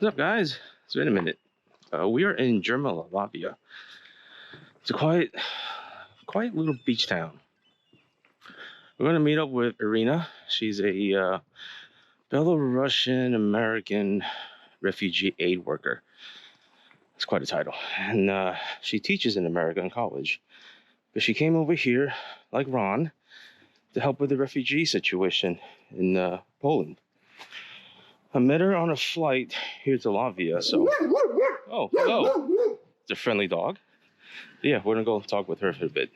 What's up, guys? It's been a minute. We are in Germany, Latvia. It's a quiet little beach town. We're going to meet up with Irina. She's a Belarusian American refugee aid worker. It's quite a title. And she teaches in America in college. But she came over here, like Ron, to help with the refugee situation in Poland. I met her on a flight here to Latvia, so... Oh, hello. It's a friendly dog. Yeah, we're gonna go talk with her for a bit.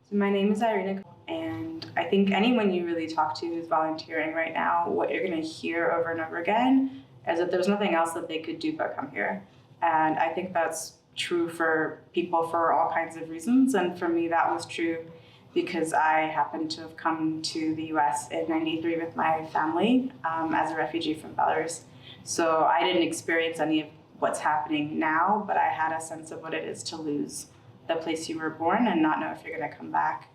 So my name is Irina, and I think anyone you really talk to who's volunteering right now, what you're gonna hear over and over again is that there's nothing else that they could do but come here. And I think that's true for people for all kinds of reasons. And for me, that was true because I happened to have come to the US in '93 with my family as a refugee from Belarus. So I didn't experience any of what's happening now, but I had a sense of what it is to lose the place you were born and not know if you're gonna come back.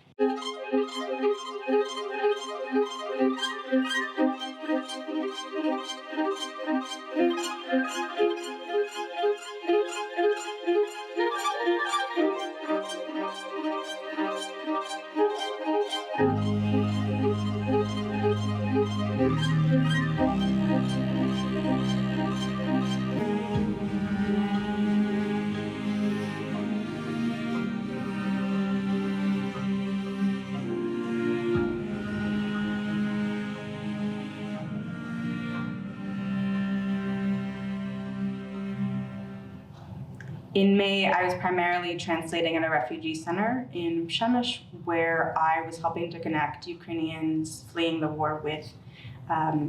In May, I was primarily translating in a refugee center in Przemyśl, where I was helping to connect Ukrainians fleeing the war with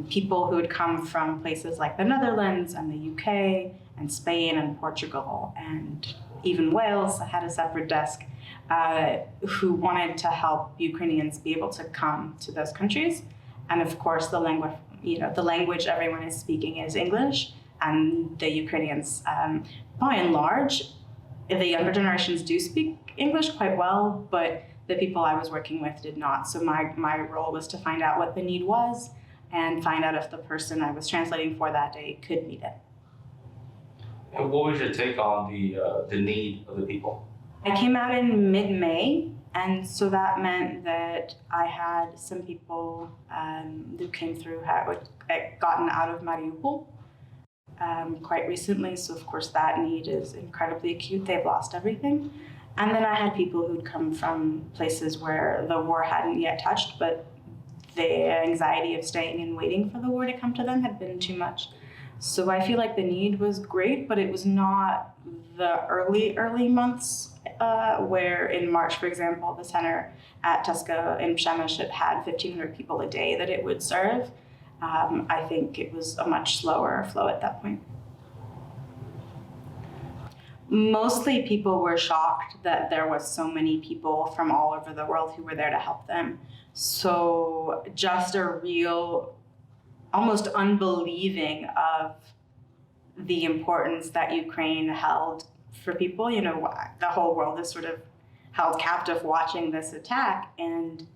people who had come from places like the Netherlands and the UK and Spain and Portugal and even Wales. I had a separate desk who wanted to help Ukrainians be able to come to those countries. And of course, the language everyone is speaking is English, and the Ukrainians, by and large, the younger generations do speak English quite well, but the people I was working with did not. So my role was to find out what the need was and find out if the person I was translating for that day could meet it. And what was your take on the need of the people? I came out in mid-May, and so that meant that I had some people who came through had gotten out of Mariupol quite recently, so of course that need is incredibly acute. They've lost everything. And then I had people who'd come from places where the war hadn't yet touched, but the anxiety of staying and waiting for the war to come to them had been too much. So I feel like the need was great, but it was not the early months where in March, for example, the center at Tuska in Przemyśl had 1,500 people a day that it would serve. I think it was a much slower flow at that point. Mostly people were shocked that there was so many people from all over the world who were there to help them. So just a real, almost unbelieving of the importance that Ukraine held for people. You know, the whole world is sort of held captive watching this attack, and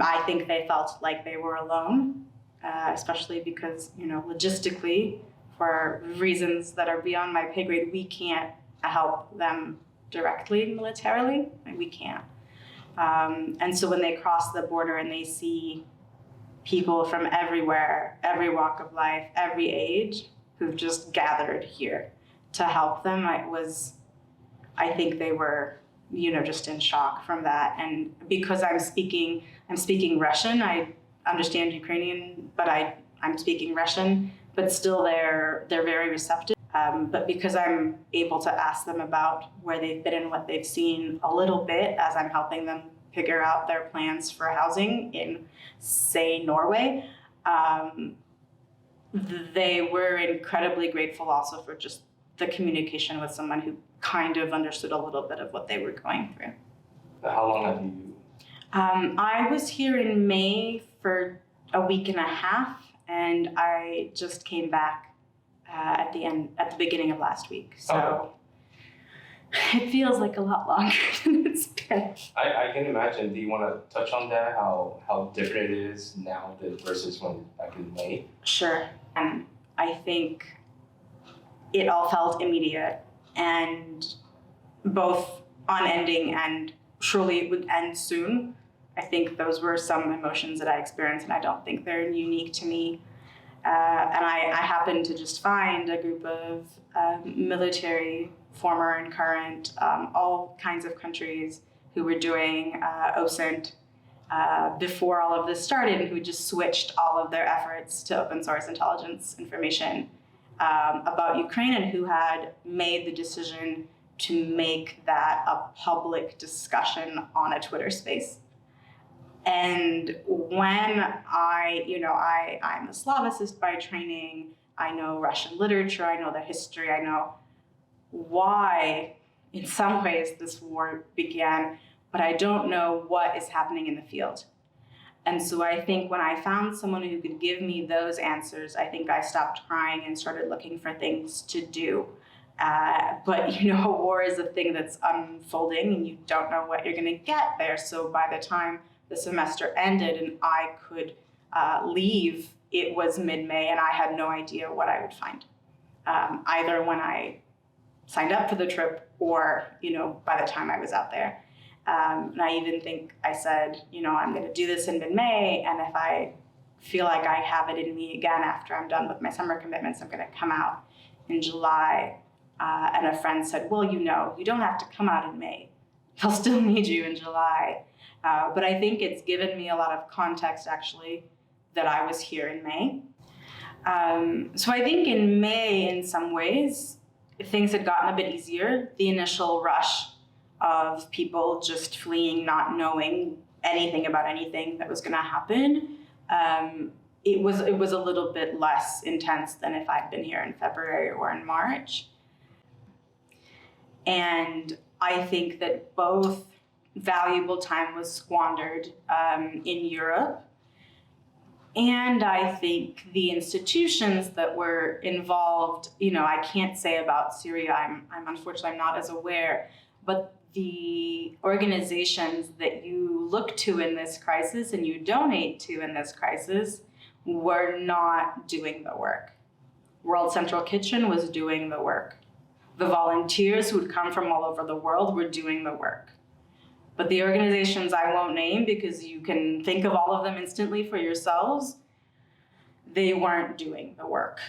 I think they felt like they were alone. Especially because, you know, logistically, for reasons that are beyond my pay grade, we can't help them directly militarily, and we can't. And so when they cross the border and they see people from everywhere, every walk of life, every age, who've just gathered here to help them, I think they were, you know, just in shock from that. And because I'm speaking Russian, I understand Ukrainian, but I'm speaking Russian, but still they're very receptive. But because I'm able to ask them about where they've been and what they've seen a little bit as I'm helping them figure out their plans for housing in, say, Norway, they were incredibly grateful also for just the communication with someone who kind of understood a little bit of what they were going through. How long have you? I was here in May for a week and a half, and I just came back at the beginning of last week. So It feels like a lot longer than it's been. I can imagine. Do you want to touch on that? How different it is now versus when back in May? Sure. And I think it all felt immediate and both unending and surely it would end soon. I think those were some emotions that I experienced, and I don't think they're unique to me. And I happened to just find a group of military, former and current, all kinds of countries who were doing OSINT before all of this started, and who just switched all of their efforts to open source intelligence information about Ukraine, and who had made the decision to make that a public discussion on a Twitter space. And when I'm a Slavicist by training, I know Russian literature, I know the history, I know why, in some ways, this war began, but I don't know what is happening in the field. And so I think when I found someone who could give me those answers, I think I stopped crying and started looking for things to do. But war is a thing that's unfolding and you don't know what you're gonna get there. So by the time the semester ended and I could leave, it was mid-May and I had no idea what I would find. Either when I signed up for the trip or, by the time I was out there. And I even think I said, I'm gonna do this in mid-May, and if I feel like I have it in me again after I'm done with my summer commitments, I'm gonna come out in July. And a friend said, well, you don't have to come out in May. They'll still need you in July. But I think it's given me a lot of context, actually, that I was here in May. So I think in May, in some ways, things had gotten a bit easier. The initial rush of people just fleeing, not knowing anything about anything that was going to happen, it was a little bit less intense than if I'd been here in February or in March. And I think that both valuable time was squandered in Europe, and I think the institutions that were involved, I can't say about Syria, I'm unfortunately not as aware, but the organizations that you look to in this crisis and you donate to in this crisis were not doing the work. World Central Kitchen was doing the work. The volunteers who would come from all over the world were doing the work. But the organizations I won't name, because you can think of all of them instantly for yourselves, they weren't doing the work.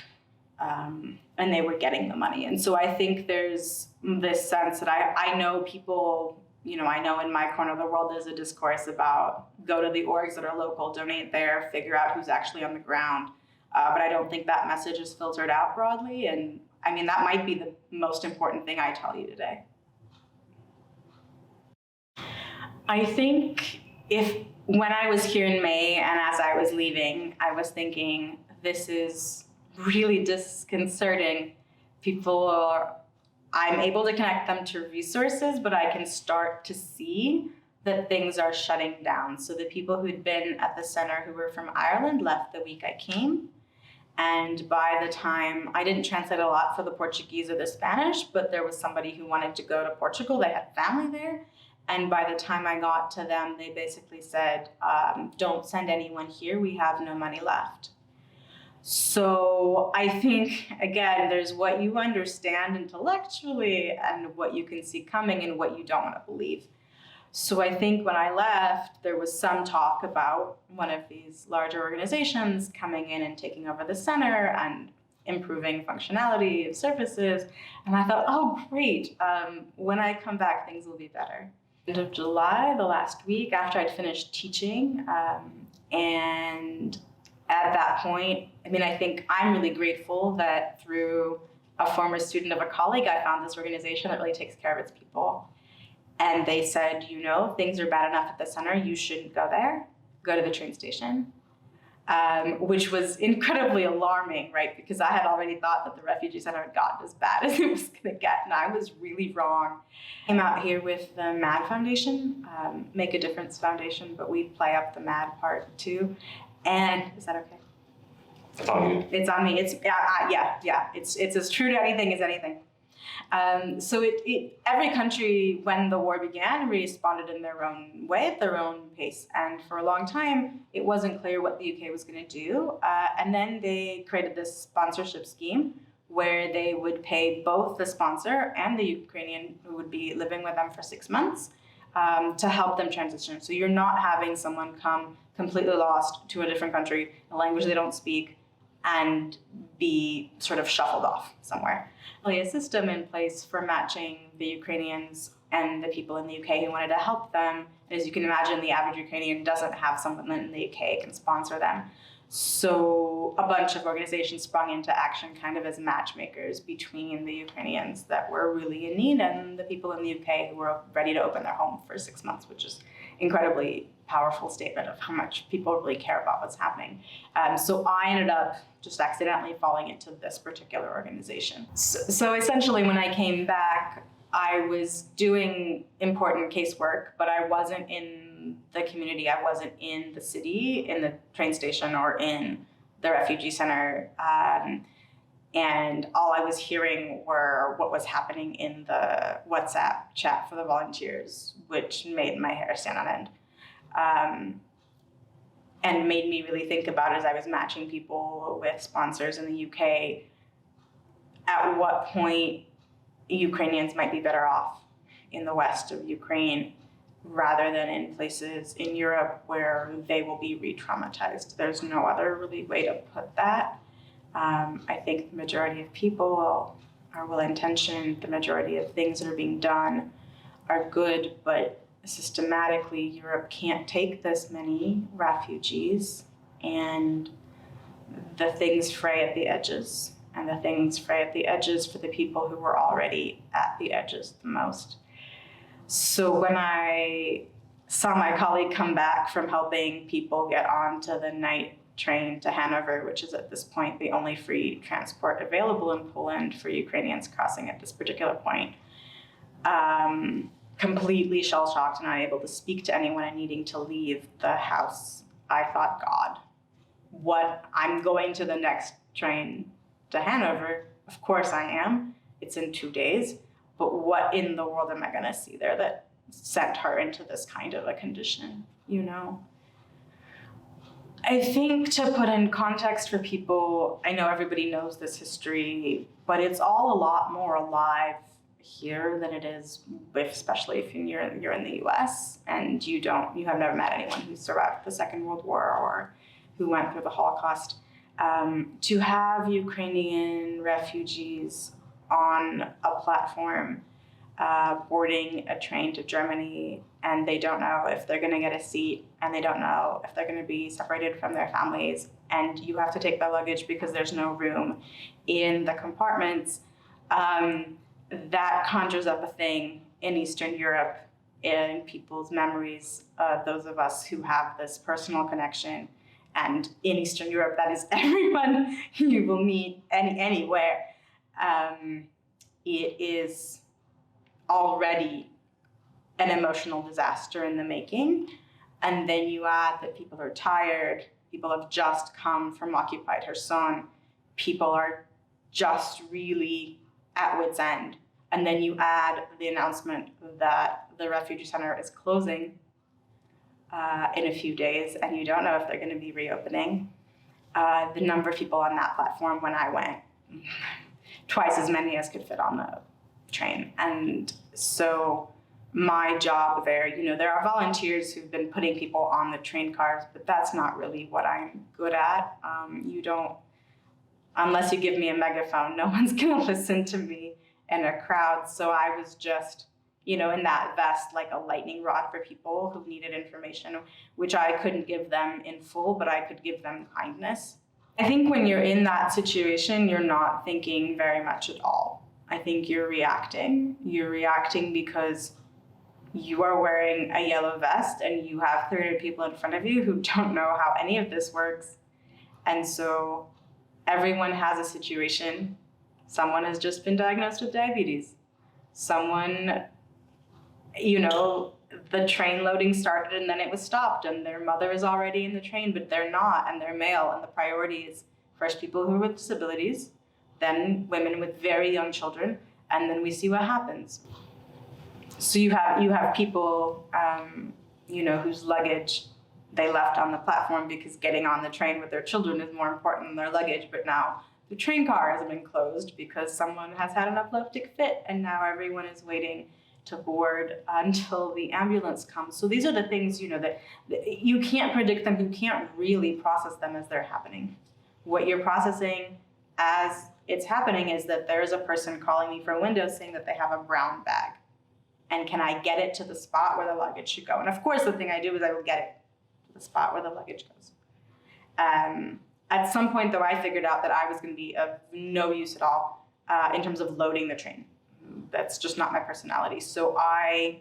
And they were getting the money. And so I think there's this sense that I know people, I know in my corner of the world there's a discourse about go to the orgs that are local, donate there, figure out who's actually on the ground. But I don't think that message is filtered out broadly. And that might be the most important thing I tell you today. I think when I was here in May and as I was leaving, I was thinking, this is really disconcerting. I'm able to connect them to resources, but I can start to see that things are shutting down. So the people who'd been at the center who were from Ireland left the week I came. And by the time, I didn't translate a lot for the Portuguese or the Spanish, but there was somebody who wanted to go to Portugal. They had family there. And by the time I got to them, they basically said, don't send anyone here. We have no money left. So I think, again, there's what you understand intellectually and what you can see coming and what you don't want to believe. So I think when I left, there was some talk about one of these larger organizations coming in and taking over the center and improving functionality of services. And I thought, oh, great. When I come back, things will be better. End of July, the last week after I'd finished teaching, and at that point, I think I'm really grateful that through a former student of a colleague, I found this organization that really takes care of its people. And they said, things are bad enough at the center, you shouldn't go there, go to the train station. Which was incredibly alarming, right? Because I had already thought that the refugee center had gotten as bad as it was gonna get, and I was really wrong. I'm out here with the MAD Foundation, Make a Difference Foundation, but we play up the MAD part too. And is that okay? It's on you. It's on me. It's as true to anything as anything. So every country, when the war began, responded in their own way, at their own pace. And for a long time, it wasn't clear what the UK was going to do. And then they created this sponsorship scheme where they would pay both the sponsor and the Ukrainian who would be living with them for 6 months to help them transition. So you're not having someone come completely lost to a different country, a language they don't speak, and be sort of shuffled off somewhere. A system in place for matching the Ukrainians and the people in the UK who wanted to help them. As you can imagine, the average Ukrainian doesn't have someone in the UK can sponsor them. So a bunch of organizations sprung into action kind of as matchmakers between the Ukrainians that were really in need and the people in the UK who were ready to open their home for 6 months, which is incredibly powerful statement of how much people really care about what's happening. So I ended up just accidentally falling into this particular organization. So essentially when I came back, I was doing important casework, but I wasn't in the community. I wasn't in the city, in the train station, or in the refugee center. And all I was hearing were what was happening in the WhatsApp chat for the volunteers, which made my hair stand on end. And made me really think about, as I was matching people with sponsors in the UK, at what point Ukrainians might be better off in the west of Ukraine rather than in places in Europe where they will be re-traumatized. There's no other really way to put that. I think the majority of people are well-intentioned. The majority of things that are being done are good, but systematically Europe can't take this many refugees, and the things fray at the edges. And the things fray at the edges for the people who were already at the edges the most. So when I saw my colleague come back from helping people get onto the night train to Hanover, which is at this point the only free transport available in Poland for Ukrainians crossing at this particular point, completely shell-shocked and unable to speak to anyone and needing to leave the house, I thought, God, what, I'm going to the next train to Hanover? Of course I am. It's in 2 days. But what in the world am I going to see there that sent her into this kind of a condition, you know? I think to put in context for people, I know everybody knows this history, but it's all a lot more alive here than it is, especially if you're in the US and you have never met anyone who survived the Second World War or who went through the Holocaust. To have Ukrainian refugees on a platform boarding a train to Germany, and they don't know if they're going to get a seat, and they don't know if they're going to be separated from their families, and you have to take their luggage because there's no room in the compartments, that conjures up a thing in Eastern Europe in people's memories, those of us who have this personal connection. And in Eastern Europe, that is everyone you will meet anywhere. It is already an emotional disaster in the making. And then you add that people are tired, people have just come from occupied Kherson, people are just really at wit's end. And then you add the announcement that the refugee center is closing in a few days, and you don't know if they're going to be reopening. The number of people on that platform when I went, twice as many as could fit on the train. And so my job there, there are volunteers who've been putting people on the train cars, but that's not really what I'm good at. Unless you give me a megaphone, no one's going to listen to me in a crowd. So I was just in that vest, like a lightning rod for people who needed information, which I couldn't give them in full, but I could give them kindness. I think when you're in that situation, you're not thinking very much at all. I think you're reacting. You're reacting because you are wearing a yellow vest and you have 300 people in front of you who don't know how any of this works. And so everyone has a situation. Someone has just been diagnosed with diabetes. Someone, the train loading started and then it was stopped and their mother is already in the train, but they're not, and they're male, and the priority is first people who are with disabilities, then women with very young children, and then we see what happens. So you have people, whose luggage they left on the platform because getting on the train with their children is more important than their luggage, but now the train car has been closed because someone has had an epileptic fit and now everyone is waiting to board until the ambulance comes. So these are the things, that you can't predict them. You can't really process them as they're happening. What you're processing as it's happening is that there's a person calling me from a window saying that they have a brown bag. And can I get it to the spot where the luggage should go? And of course, the thing I do is I will get it to the spot where the luggage goes. At some point, though, I figured out that I was going to be of no use at all in terms of loading the train. That's just not my personality. So I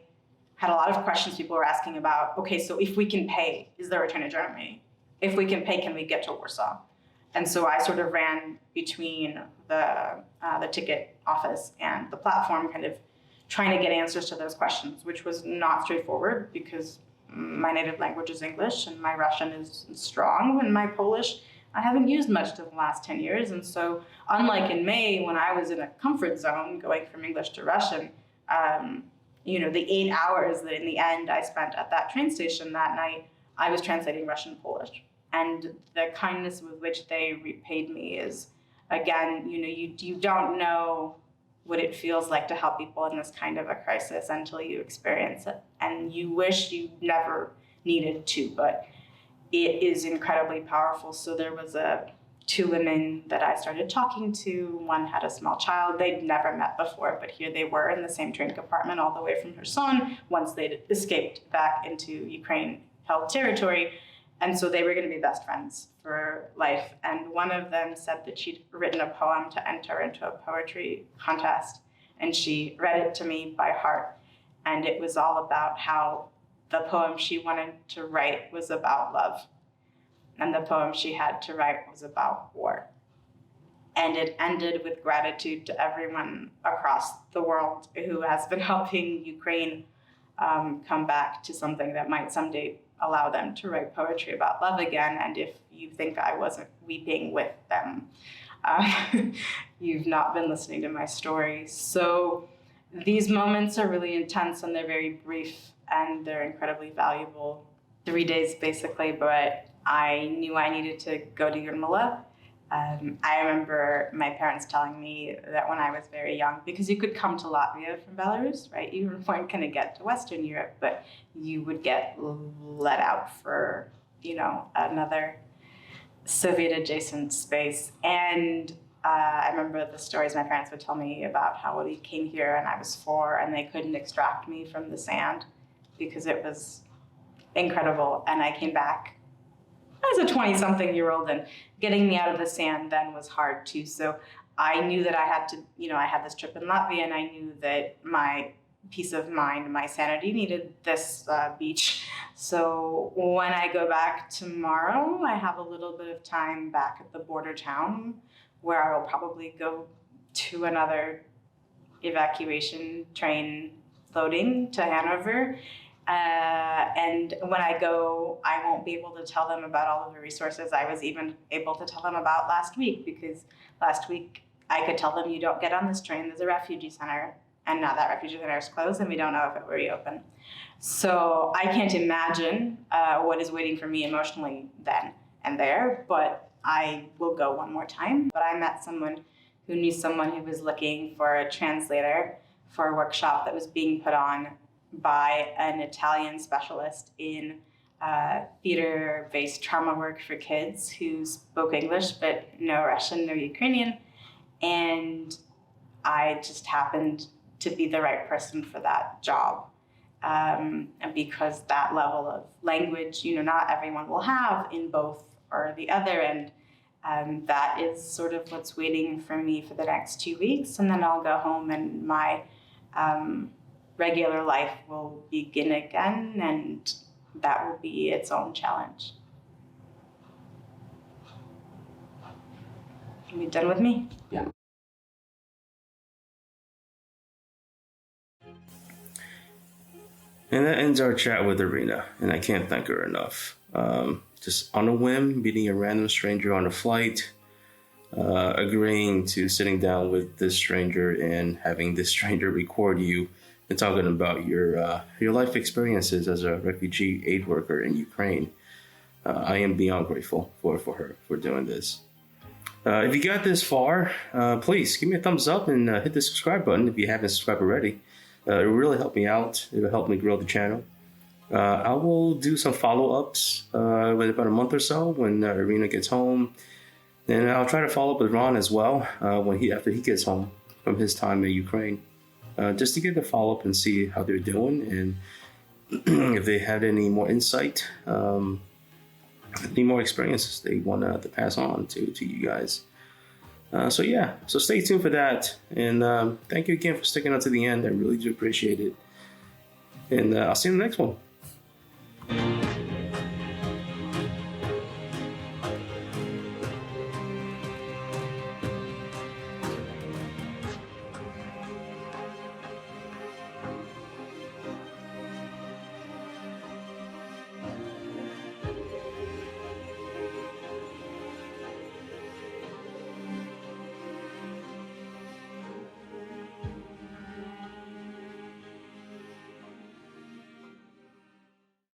had a lot of questions people were asking about, okay, so if we can pay, is there a return to Germany? If we can pay, can we get to Warsaw? And so I sort of ran between the ticket office and the platform, kind of trying to get answers to those questions, which was not straightforward because my native language is English and my Russian is strong, and my Polish I haven't used much in the last 10 years. And so unlike in May, when I was in a comfort zone going from English to Russian, the 8 hours that in the end I spent at that train station that night, I was translating Russian Polish. And the kindness with which they repaid me is, again, you don't know what it feels like to help people in this kind of a crisis until you experience it. And you wish you never needed to, but it is incredibly powerful. So there was two women that I started talking to. One had a small child they'd never met before, but here they were in the same train compartment all the way from Kherson once they'd escaped back into Ukraine-held territory. And so they were going to be best friends for life. And one of them said that she'd written a poem to enter into a poetry contest. And she read it to me by heart. And it was all about how the poem she wanted to write was about love. And the poem she had to write was about war. And it ended with gratitude to everyone across the world who has been helping Ukraine come back to something that might someday allow them to write poetry about love again. And if you think I wasn't weeping with them, you've not been listening to my story. So these moments are really intense and they're very brief and they're incredibly valuable. 3 days basically, but I knew I needed to go to Yurmala. I remember my parents telling me that when I was very young, because you could come to Latvia from Belarus, right? You weren't going to get to Western Europe, but you would get let out for, another Soviet-adjacent space. And I remember the stories my parents would tell me about how we came here and I was 4 and they couldn't extract me from the sand because it was incredible. And I came back as a 20-something-year-old, and getting me out of the sand then was hard too. So I knew that I had to, I had this trip in Latvia, and I knew that my peace of mind, my sanity needed this beach. So when I go back tomorrow, I have a little bit of time back at the border town where I will probably go to another evacuation train loading to Hanover. And when I go, I won't be able to tell them about all of the resources I was even able to tell them about last week, because last week I could tell them, you don't get on this train, there's a refugee center, and now that refugee center is closed and we don't know if it will reopen. So I can't imagine what is waiting for me emotionally then and there, but I will go one more time. But I met someone who knew someone who was looking for a translator for a workshop that was being put on by an Italian specialist in theater-based trauma work for kids who spoke English but no Russian, no Ukrainian. And I just happened to be the right person for that job. And because that level of language, not everyone will have in both or the other. And that is sort of what's waiting for me for the next 2 weeks. And then I'll go home and my regular life will begin again, and that will be its own challenge. Are you done with me? Yeah. And that ends our chat with Irina, and I can't thank her enough. Just on a whim, meeting a random stranger on a flight, agreeing to sitting down with this stranger and having this stranger record you and talking about your life experiences as a refugee aid worker in Ukraine. I am beyond grateful for her for doing this. If you got this far, please give me a thumbs up and hit the subscribe button if you haven't subscribed already. It'll really help me out. It'll help me grow the channel. I will do some follow-ups with about a month or so when Irina gets home. And I'll try to follow up with Ron as well after he gets home from his time in Ukraine. Just to get the follow-up and see how they're doing and if they had any more insight, any more experiences they want to pass on to you guys. So stay tuned for that. And thank you again for sticking out to the end. I really do appreciate it. And I'll see you in the next one.